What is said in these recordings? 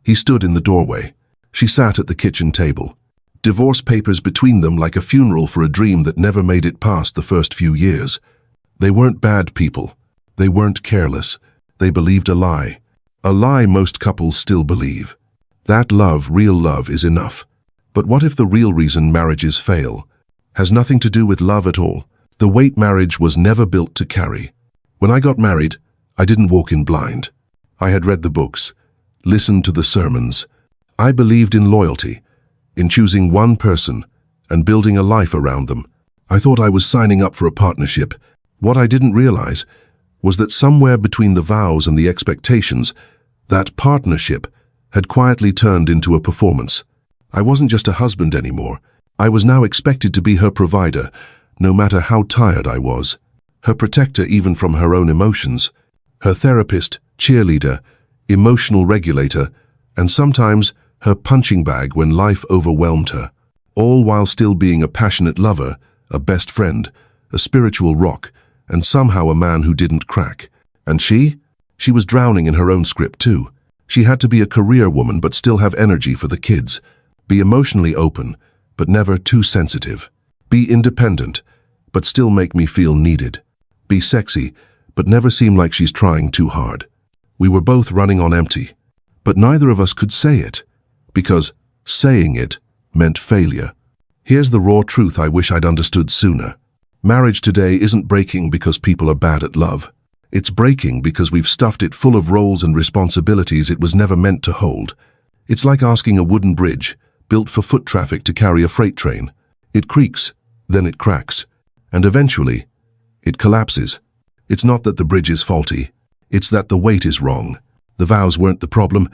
He stood in the doorway. She sat at the kitchen table. Divorce papers between them like a funeral for a dream that never made it past the first few years. They weren't bad people. They weren't careless. They believed a lie. A lie most couples still believe. That love, real love, is enough. But what if the real reason marriages fail has nothing to do with love at all? The weight marriage was never built to carry. When I got married, I didn't walk in blind. I had read the books, listened to the sermons. I believed in loyalty, in choosing one person and building a life around them. I thought I was signing up for a partnership. What I didn't realize was that somewhere between the vows and the expectations, that partnership had quietly turned into a performance. I wasn't just a husband anymore. I was now expected to be her provider, no matter how tired I was. Her protector even from her own emotions. Her therapist, cheerleader, emotional regulator, and sometimes her punching bag when life overwhelmed her. All while still being a passionate lover, a best friend, a spiritual rock, and somehow a man who didn't crack. And she was drowning in her own script too. She had to be a career woman but still have energy for the kids. Be emotionally open, but never too sensitive. Be independent, but still make me feel needed. Be sexy, but never seem like she's trying too hard. We were both running on empty, but neither of us could say it, because saying it meant failure. Here's the raw truth I wish I'd understood sooner. Marriage today isn't breaking because people are bad at love. It's breaking because we've stuffed it full of roles and responsibilities it was never meant to hold. It's like asking a wooden bridge, built for foot traffic, to carry a freight train. It creaks, then it cracks, and eventually, it collapses. It's not that the bridge is faulty. It's that the weight is wrong. The vows weren't the problem.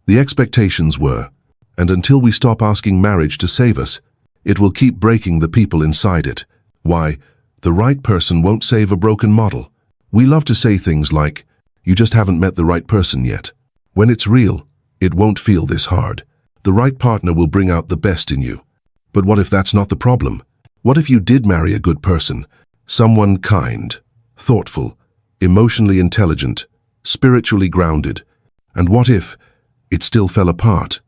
The expectations were. And until we stop asking marriage to save us, it will keep breaking the people inside it. Why? The right person won't save a broken model. We love to say things like, you just haven't met the right person yet. When it's real, it won't feel this hard. The right partner will bring out the best in you. But what if that's not the problem? What if you did marry a good person? Someone kind, thoughtful, emotionally intelligent, spiritually grounded. And what if it still fell apart?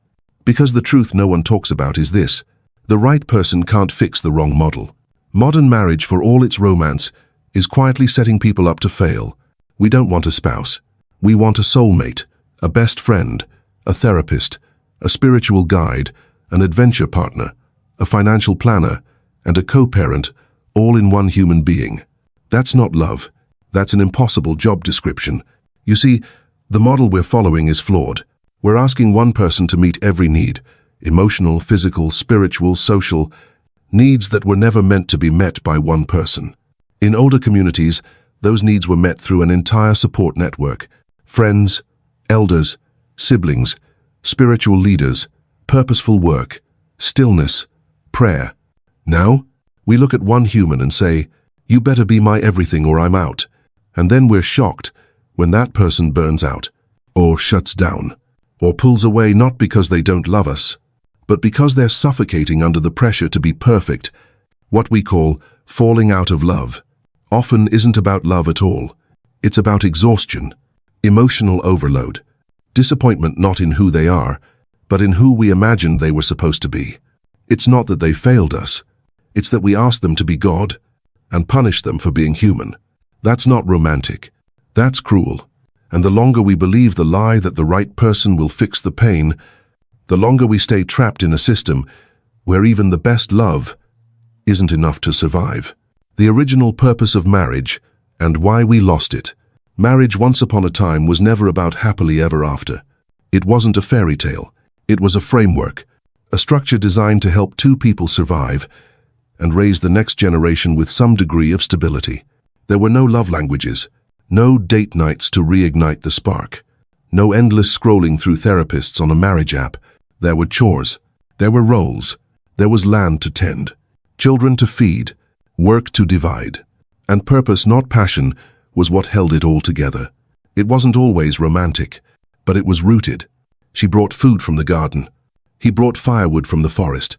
Because the truth no one talks about is this: the right person can't fix the wrong model. Modern marriage, for all its romance, is quietly setting people up to fail. We don't want a spouse. We want a soulmate, a best friend, a therapist, a spiritual guide, an adventure partner, a financial planner, and a co-parent, all in one human being. That's not love. That's an impossible job description. You see, the model we're following is flawed. We're asking one person to meet every need, emotional, physical, spiritual, social, needs that were never meant to be met by one person. In older communities, those needs were met through an entire support network: friends, elders, siblings, spiritual leaders, purposeful work, stillness, prayer. Now, we look at one human and say, you better be my everything or I'm out. And then we're shocked when that person burns out, or shuts down, or pulls away, not because they don't love us, but because they're suffocating under the pressure to be perfect. What we call falling out of love often isn't about love at all. It's about exhaustion, emotional overload, disappointment not in who they are, but in who we imagined they were supposed to be. It's not that they failed us. It's that we asked them to be God and punished them for being human. That's not romantic. That's cruel. And the longer we believe the lie that the right person will fix the pain, the longer we stay trapped in a system where even the best love isn't enough to survive. The original purpose of marriage and why we lost it. Marriage once upon a time was never about happily ever after. It wasn't a fairy tale. It was a framework, a structure designed to help two people survive and raise the next generation with some degree of stability. There were no love languages, no date nights to reignite the spark, no endless scrolling through therapists on a marriage app. There were chores, there were roles, there was land to tend, children to feed, work to divide. And purpose, not passion, was what held it all together. It wasn't always romantic, but it was rooted. She brought food from the garden. He brought firewood from the forest.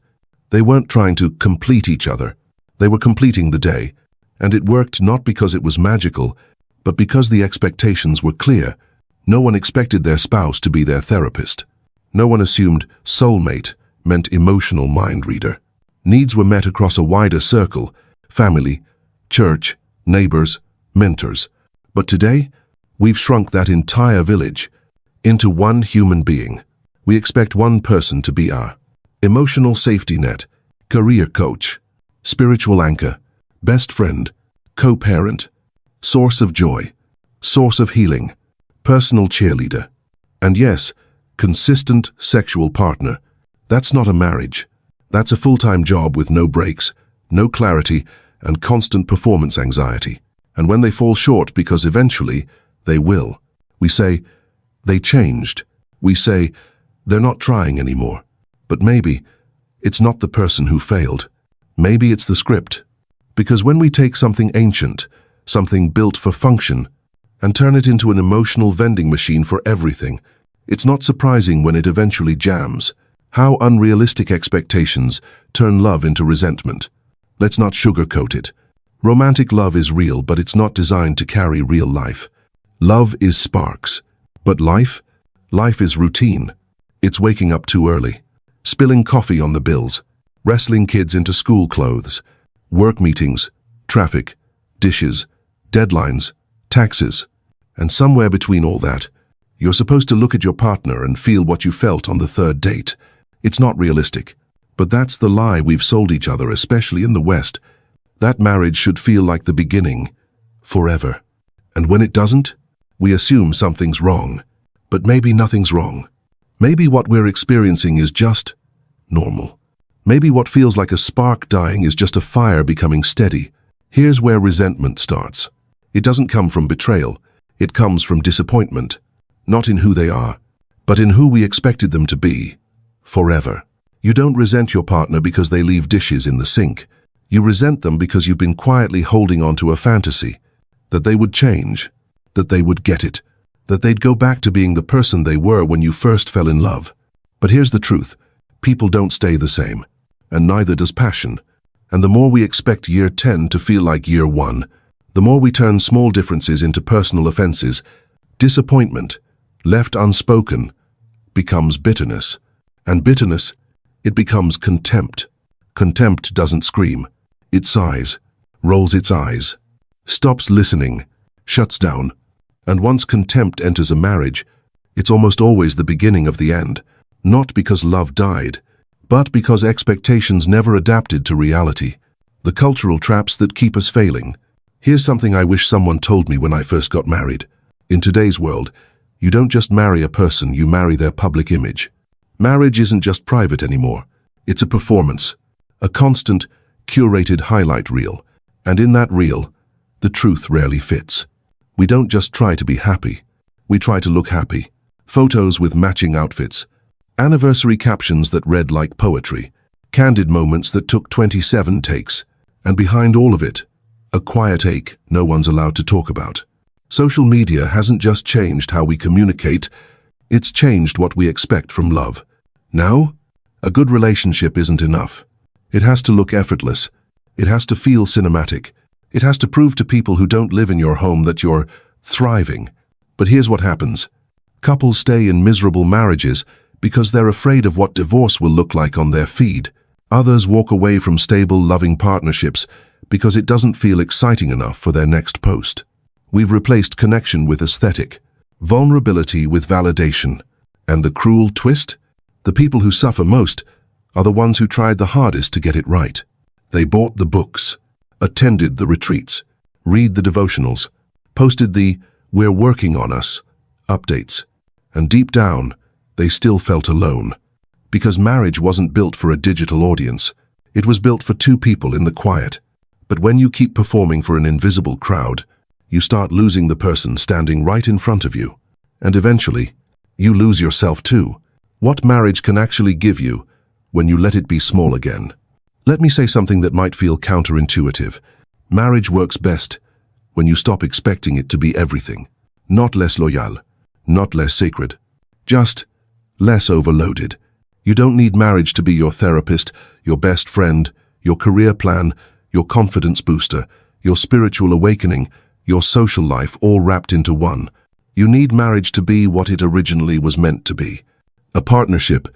They weren't trying to complete each other. They were completing the day. And it worked not because it was magical, but because the expectations were clear. No one expected their spouse to be their therapist. No one assumed soulmate meant emotional mind reader. Needs were met across a wider circle: family, church, neighbors, mentors. But today, we've shrunk that entire village into one human being. We expect one person to be our emotional safety net, career coach, spiritual anchor, best friend, co-parent, source of joy, source of healing, personal cheerleader, and yes, consistent sexual partner. That's not a marriage. That's a full-time job with no breaks, no clarity, and constant performance anxiety. And when they fall short, because eventually they will, we say, they changed. We say, they're not trying anymore. But maybe it's not the person who failed. Maybe it's the script. Because when we take something ancient, something built for function, and turn it into an emotional vending machine for everything, it's not surprising when it eventually jams. How unrealistic expectations turn love into resentment. Let's not sugarcoat it. Romantic love is real, but it's not designed to carry real life. Love is sparks. But life is routine. It's waking up too early, spilling coffee on the bills, wrestling kids into school clothes, work meetings, traffic, dishes, deadlines, taxes. And somewhere between all that, you're supposed to look at your partner and feel what you felt on the third date. It's not realistic. But that's the lie we've sold each other, especially in the West. That marriage should feel like the beginning, forever. And when it doesn't, we assume something's wrong. But maybe nothing's wrong. Maybe what we're experiencing is just normal. Maybe what feels like a spark dying is just a fire becoming steady. Here's where resentment starts. It doesn't come from betrayal. It comes from disappointment. Not in who they are, but in who we expected them to be. Forever. You don't resent your partner because they leave dishes in the sink. You resent them because you've been quietly holding on to a fantasy that they would change, that they would get it, that they'd go back to being the person they were when you first fell in love. But here's the truth. People don't stay the same, and neither does passion. And the more we expect year 10 to feel like year 1, the more we turn small differences into personal offenses. Disappointment, left unspoken, becomes bitterness. And bitterness, it becomes contempt. Contempt doesn't scream. It sighs, rolls its eyes, stops listening, shuts down. And once contempt enters a marriage, it's almost always the beginning of the end. Not because love died, but because expectations never adapted to reality. The cultural traps that keep us failing. Here's something I wish someone told me when I first got married. In today's world, you don't just marry a person, you marry their public image. Marriage isn't just private anymore. It's a performance, a constant, curated highlight reel. And in that reel, the truth rarely fits. We don't just try to be happy. We try to look happy. Photos with matching outfits. Anniversary captions that read like poetry. Candid moments that took 27 takes. And behind all of it, a quiet ache no one's allowed to talk about. Social media hasn't just changed how we communicate, it's changed what we expect from love. Now, a good relationship isn't enough. It has to look effortless. It has to feel cinematic. It has to prove to people who don't live in your home that you're thriving. But here's what happens. Couples stay in miserable marriages because they're afraid of what divorce will look like on their feed. Others walk away from stable, loving partnerships because it doesn't feel exciting enough for their next post. We've replaced connection with aesthetic, vulnerability with validation. And the cruel twist? The people who suffer most are the ones who tried the hardest to get it right. They bought the books, attended the retreats, read the devotionals, posted the "we're working on us" updates, and deep down, they still felt alone. Because marriage wasn't built for a digital audience. It was built for two people in the quiet. But when you keep performing for an invisible crowd, you start losing the person standing right in front of you. And eventually, you lose yourself too. What marriage can actually give you when you let it be small again? Let me say something that might feel counterintuitive. Marriage works best when you stop expecting it to be everything. Not less loyal, not less sacred, just less overloaded. You don't need marriage to be your therapist, your best friend, your career plan, your confidence booster, your spiritual awakening, your social life all wrapped into one. You need marriage to be what it originally was meant to be. A partnership,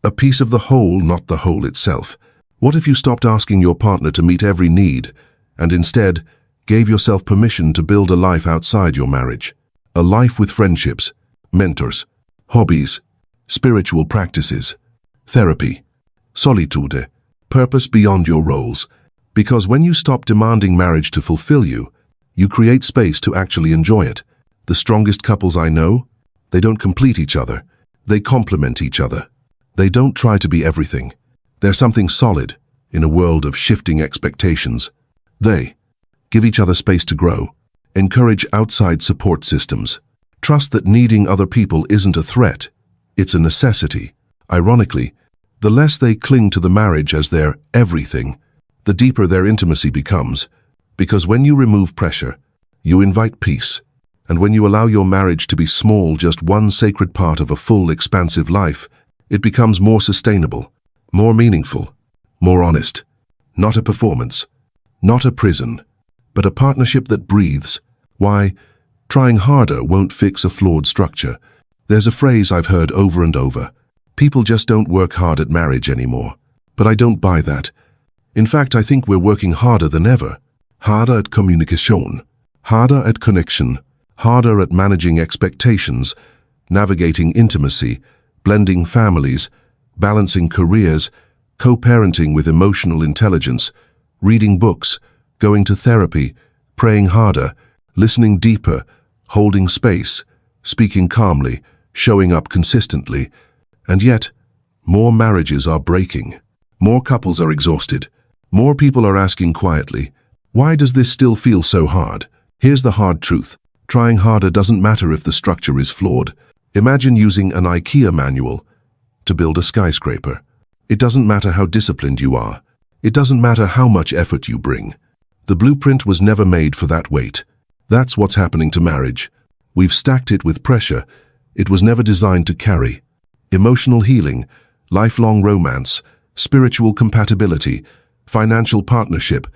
a piece of the whole, not the whole itself. What if you stopped asking your partner to meet every need and instead gave yourself permission to build a life outside your marriage? A life with friendships, mentors, hobbies, spiritual practices, therapy, solitude, purpose beyond your roles. Because when you stop demanding marriage to fulfill you, you create space to actually enjoy it. The strongest couples I know, they don't complete each other. They complement each other. They don't try to be everything. They're something solid in a world of shifting expectations. They give each other space to grow, encourage outside support systems, trust that needing other people isn't a threat, it's a necessity. Ironically, the less they cling to the marriage as their everything, the deeper their intimacy becomes, because when you remove pressure, you invite peace, and when you allow your marriage to be small, just one sacred part of a full, expansive life, it becomes more sustainable, more meaningful, more honest. Not a performance, not a prison, but a partnership that breathes. Why? Trying harder won't fix a flawed structure. There's a phrase I've heard over and over. People just don't work hard at marriage anymore. But I don't buy that. In fact, I think we're working harder than ever. Harder at communication, harder at connection, harder at managing expectations, navigating intimacy, blending families, balancing careers, co-parenting with emotional intelligence, reading books, going to therapy, praying harder, listening deeper, holding space, speaking calmly, showing up consistently. And yet, more marriages are breaking. More couples are exhausted. More people are asking quietly, why does this still feel so hard? Here's the hard truth. Trying harder doesn't matter if the structure is flawed. Imagine using an IKEA manual to build a skyscraper. It doesn't matter how disciplined you are. It doesn't matter how much effort you bring. The blueprint was never made for that weight. That's what's happening to marriage. We've stacked it with pressure. It was never designed to carry. Emotional healing, lifelong romance, spiritual compatibility, financial partnership,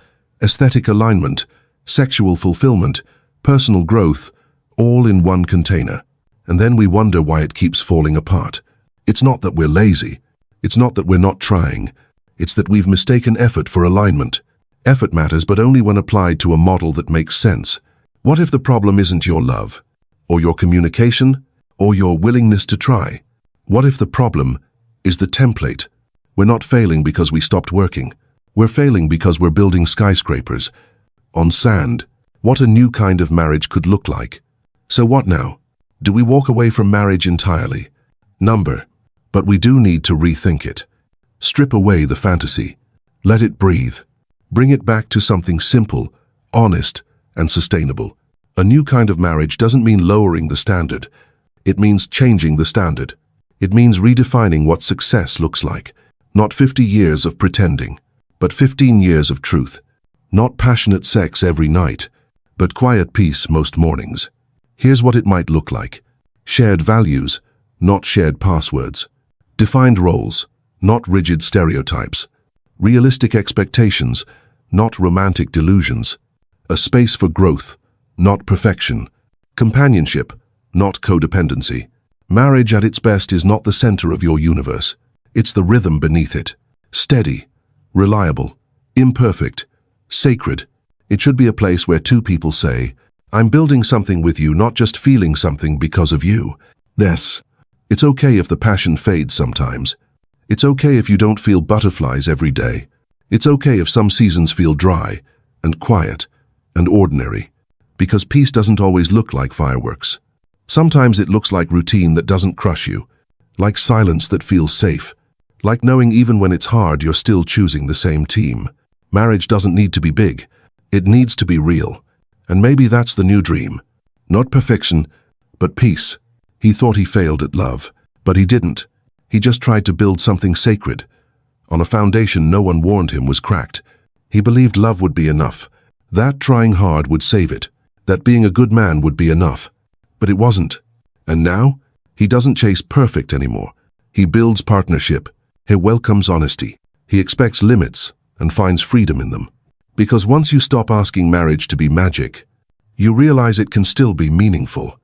aesthetic alignment, sexual fulfillment, personal growth, all in one container. And then we wonder why it keeps falling apart. It's not that we're lazy. It's not that we're not trying. It's that we've mistaken effort for alignment. Effort matters, but only when applied to a model that makes sense. What if the problem isn't your love, or your communication, or your willingness to try? What if the problem is the template? We're not failing because we stopped working. We're failing because we're building skyscrapers on sand. What a new kind of marriage could look like. So what now? Do we walk away from marriage entirely? But we do need to rethink it. Strip away the fantasy. Let it breathe. Bring it back to something simple, honest, and sustainable. A new kind of marriage doesn't mean lowering the standard. It means changing the standard. It means redefining what success looks like. Not 50 years of pretending, but 15 years of truth. Not passionate sex every night, but quiet peace most mornings. Here's what it might look like. Shared values, not shared passwords. Defined roles, not rigid stereotypes. Realistic expectations, not romantic delusions. A space for growth, not perfection. Companionship, not codependency. Marriage at its best is not the center of your universe. It's the rhythm beneath it. Steady, reliable, imperfect, sacred. It should be a place where two people say, I'm building something with you, not just feeling something because of you. Yes, it's okay if the passion fades sometimes. It's okay if you don't feel butterflies every day. It's okay if some seasons feel dry and quiet and ordinary, because peace doesn't always look like fireworks. Sometimes it looks like routine that doesn't crush you, like silence that feels safe, like knowing even when it's hard you're still choosing the same team. Marriage doesn't need to be big. It needs to be real. And maybe that's the new dream. Not perfection, but peace. He thought he failed at love, but he didn't. He just tried to build something sacred, on a foundation no one warned him was cracked. He believed love would be enough, that trying hard would save it, that being a good man would be enough. But it wasn't. And now, he doesn't chase perfect anymore. He builds partnership. He welcomes honesty. He expects limits and finds freedom in them. Because once you stop asking marriage to be magic, you realize it can still be meaningful.